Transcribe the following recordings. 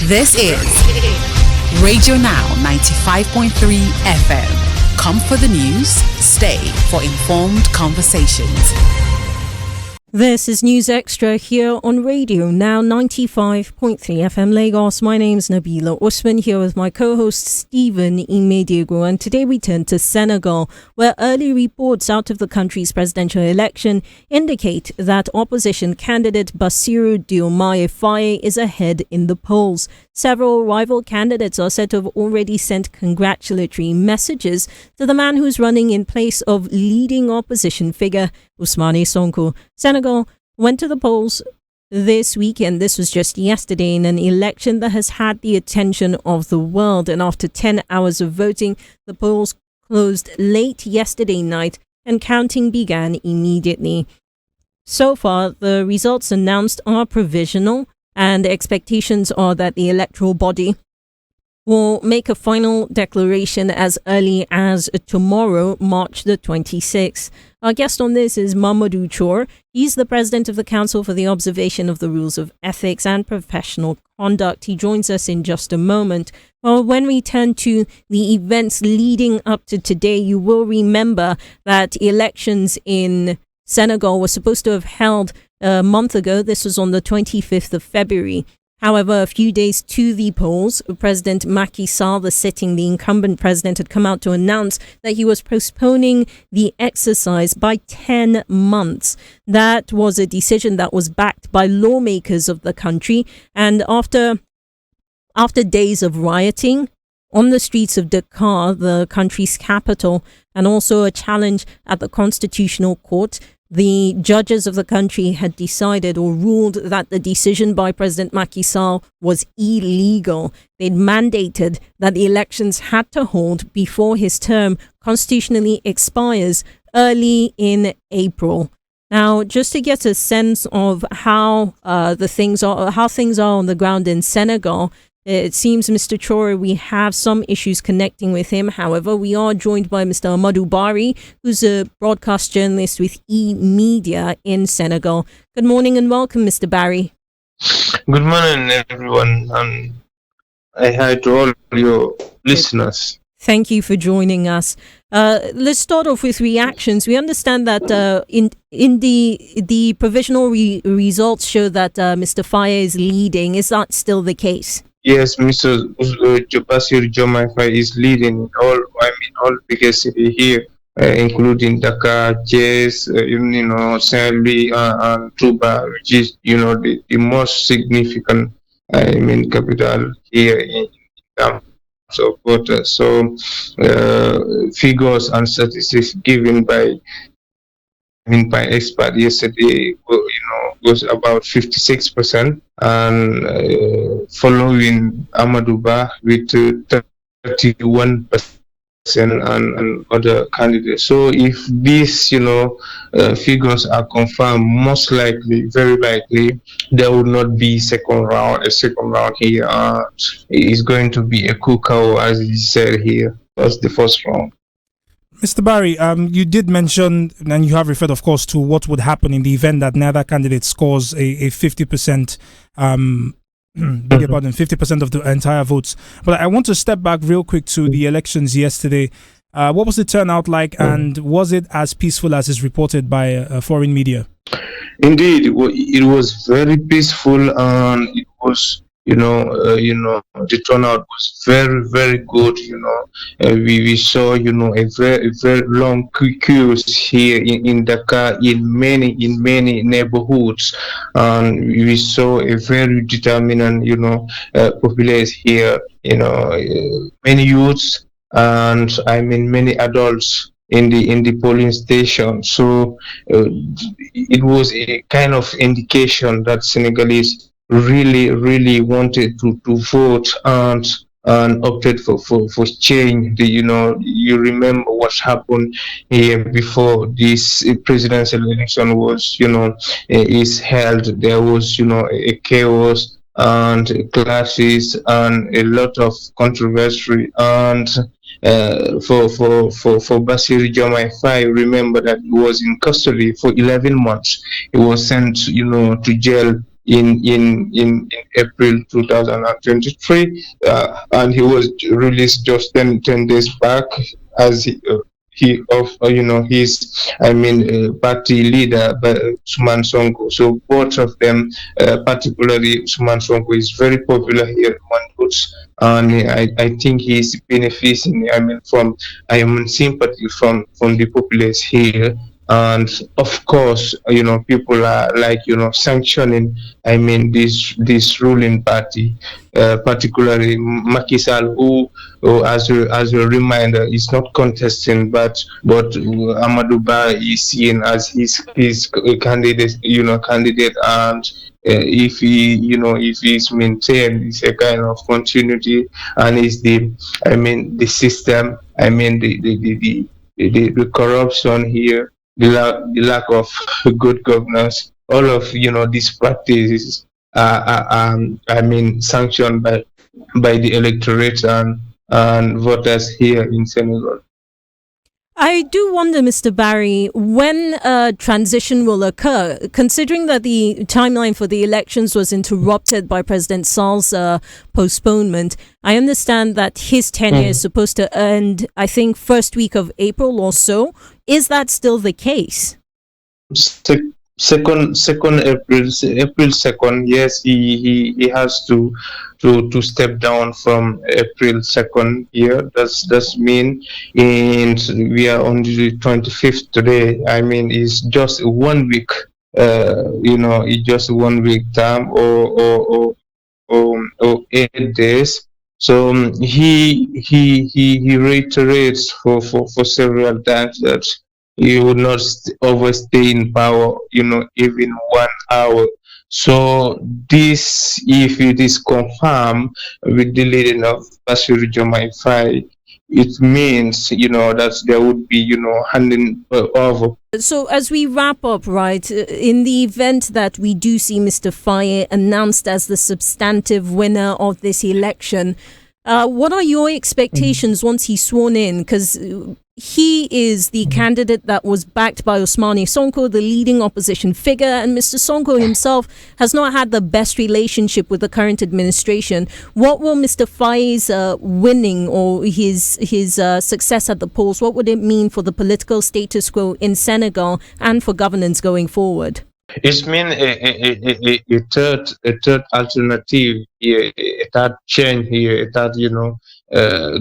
This is Radio Now 95.3 FM. Come for the news, stay for informed conversations. This is News Extra here on Radio Now 95.3 FM Lagos. My name is Nabila Usman, here with my co-host Stephen Imediego, and today we turn to Senegal, where early reports out of the country's presidential election indicate that opposition candidate Bassirou Diomaye Faye is ahead in the polls. Several rival candidates are said to have already sent congratulatory messages to the man who's running in place of leading opposition figure Ousmane Sonko. Senegal went to the polls this weekend. This was just yesterday, in an election that has had the attention of the world. And after 10 hours of voting, the polls closed late yesterday night and counting began immediately. So far, the results announced are provisional, and expectations are that the electoral body will make a final declaration as early as tomorrow, March the 26th. Our guest on this is Mamadou Chor. He's the president of the Council for the Observation of the Rules of Ethics and Professional Conduct. He joins us in just a moment. Well, when we turn to the events leading up to today, you will remember that elections in Senegal were supposed to have held a month ago. This was on the 25th of February. However, a few days to the polls, President Macky Sall, the incumbent president, had come out to announce that he was postponing the exercise by 10 months. That was a decision that was backed by lawmakers of the country. And after days of rioting on the streets of Dakar, the country's capital, and also a challenge at the Constitutional Court, the judges of the country had decided or ruled that the decision by President Macky Sall was illegal. They'd mandated that the elections had to hold before his term constitutionally expires early in April. Now, just to get a sense of how things are on the ground in Senegal, it seems, Mr. Chore, we have some issues connecting with him. However, we are joined by Mr. Amadou Bari, who's a broadcast journalist with E-Media in Senegal. Good morning and welcome, Mr. Bari. Good morning, everyone, and I hi to all your listeners. Thank you for joining us. Let's start off with reactions. We understand that in the provisional results show that Mr. Faye is leading. Is that still the case? Yes, Mr. Bassirou Diomaye Faye is leading all bigger city here, including Dakar, Thiès, Saint-Louis, and Touba, which is, the most significant, capital here in terms of voters. So, figures and statistics given by expert yesterday, was about 56%, and following Amadou Ba with 31% and other candidates. So if these, figures are confirmed, most likely, very likely, there will not be a second round here. It's going to be a cookout, as you said here. That's the first round. Mr. Barry, you did mention, and you have referred, of course, to what would happen in the event that neither candidate scores a 50%, 50% of the entire votes. But I want to step back real quick to the elections yesterday. What was the turnout like, and was it as peaceful as is reported by foreign media? Indeed, it was very peaceful, and it was, the turnout was very, very good. We saw, a very long queues here in Dakar, in many neighborhoods, and we saw a very determined, populace here. Many youths and many adults in the polling station. So it was a kind of indication that Senegalese really wanted to vote and opted for change. You remember what happened here before this presidential election was is held. There was a chaos and clashes and a lot of controversy, and for Bassirou Diomaye Faye, remember that he was in custody for 11 months. He was sent to jail in April 2023, and he was released just 10 days back as he of his party leader, Suman Sonko. So both of them, particularly Suman Sonko, is very popular here in Mandus, and I think he's benefiting. From sympathy from the populace here. And of course, people are like sanctioning. This ruling party, particularly Macky Sall, who as a reminder, is not contesting, but Amadou Ba is seen as his candidate, and if he's maintained, it's a kind of continuity, and is the system. The corruption here, the lack of good governance, all of these practices are sanctioned by the electorate and voters here in Senegal. I do wonder, Mr. Barry, when a transition will occur, considering that the timeline for the elections was interrupted by President Sall's postponement. I understand that his tenure is supposed to end, I think, first week of April or so. Is that still the case? Second April 2nd. Yes, he has to step down from April 2nd here. That's mean, and we are on the 25th today. It's just 1 week. It's just 1 week time, or 8 days. So he reiterates for several times that he would not overstay in power, even 1 hour. So this, if it is confirmed with the leading of Bassirou Diomaye Faye, it means, that there would be, handing over. So as we wrap up, right, in the event that we do see Mr. Faye announced as the substantive winner of this election, what are your expectations once he's sworn in? Because he is the candidate that was backed by Ousmane Sonko, the leading opposition figure, and Mr. Sonko himself has not had the best relationship with the current administration. What will Mr. Faye's winning or his success at the polls, what would it mean for the political status quo in Senegal and for governance going forward? It's mean a third alternative here, a third change here, a third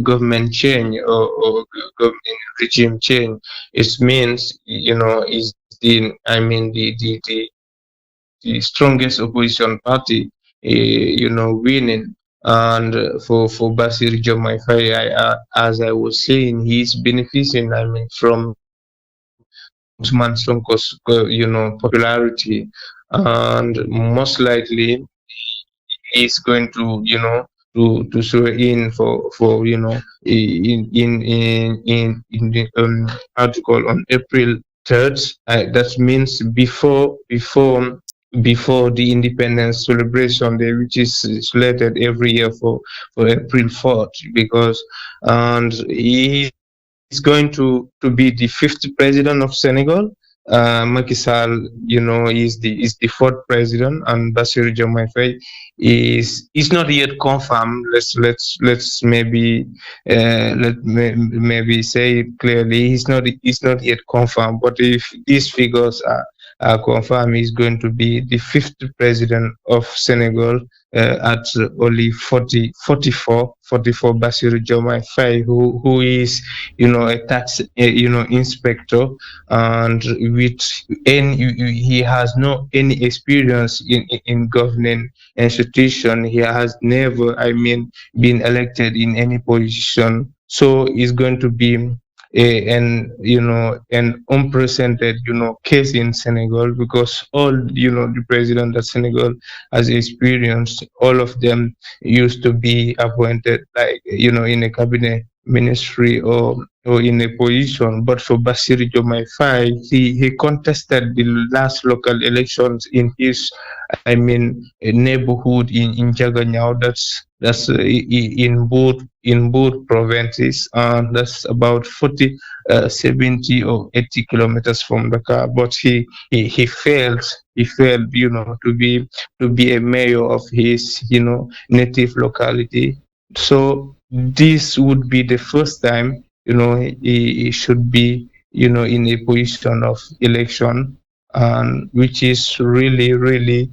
government change, or government regime change. It means is the strongest opposition party winning. And for Bassirou Diomaye Faye, as I was saying, he's benefiting from Usman Sonko's popularity, and most likely he's going to swear in for in the article on April 3rd. That means before the independence celebration day, which is slated every year for April 4th, because and he is going to be the fifth president of Senegal. Macky Sall, is the fourth president, and Bassirou Diomaye Faye is not yet confirmed. Let's maybe maybe say it clearly. He's not yet confirmed. But if these figures are confirmed, he's going to be the fifth president of Senegal at only 44 Bassirou Diomaye Faye, who is a tax inspector, and he has no any experience in governing institution. He has never been elected in any position, so it's going to be an unprecedented case in Senegal, because all the president that Senegal has experienced, all of them used to be appointed in a cabinet ministry or in a position. But for Bassirou Diomaye Faye, he contested the last local elections in his, a neighborhood in Jaganyao. That's in both provinces, and that's about 40, 70 or 80 kilometers from Dakar. But he failed. He failed, to be a mayor of his, native locality. So this would be the first time, he should be, in a position of election, and which is really, really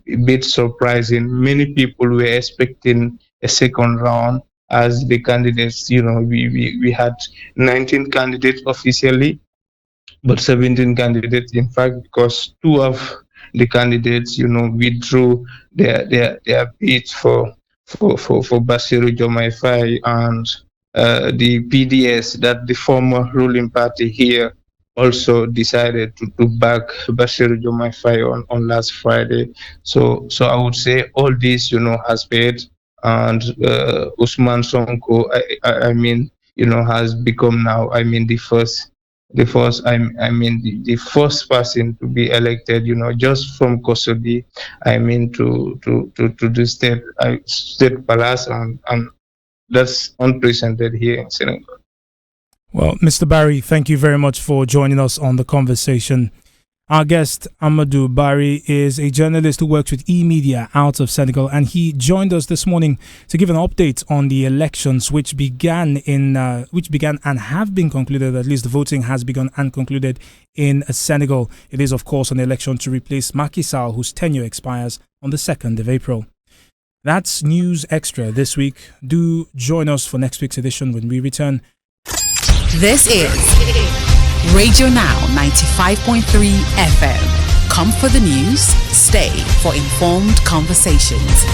a bit surprising. Many people were expecting a second round as the candidates, we had 19 candidates officially, but 17 candidates, in fact, because two of the candidates, withdrew their bids for Bassirou Diomaye Faye, and the PDS, that the former ruling party here, also decided to back Bassirou Diomaye Faye on last Friday. So I would say all this, has paid, and Usman Sonko, has become now, the first person to be elected, just from custody, to the state palace, and that's unprecedented here in Senegal. Well, Mr. Barry, thank you very much for joining us on the conversation. Our guest, Amadou Barry, is a journalist who works with e-media out of Senegal, and he joined us this morning to give an update on the elections which began and have been concluded. At least the voting has begun and concluded in Senegal. It is, of course, an election to replace Macky Sall, whose tenure expires on the 2nd of April. That's News Extra this week. Do join us for next week's edition when we return. This is Radio Now 95.3 FM. Come for the news, stay for informed conversations.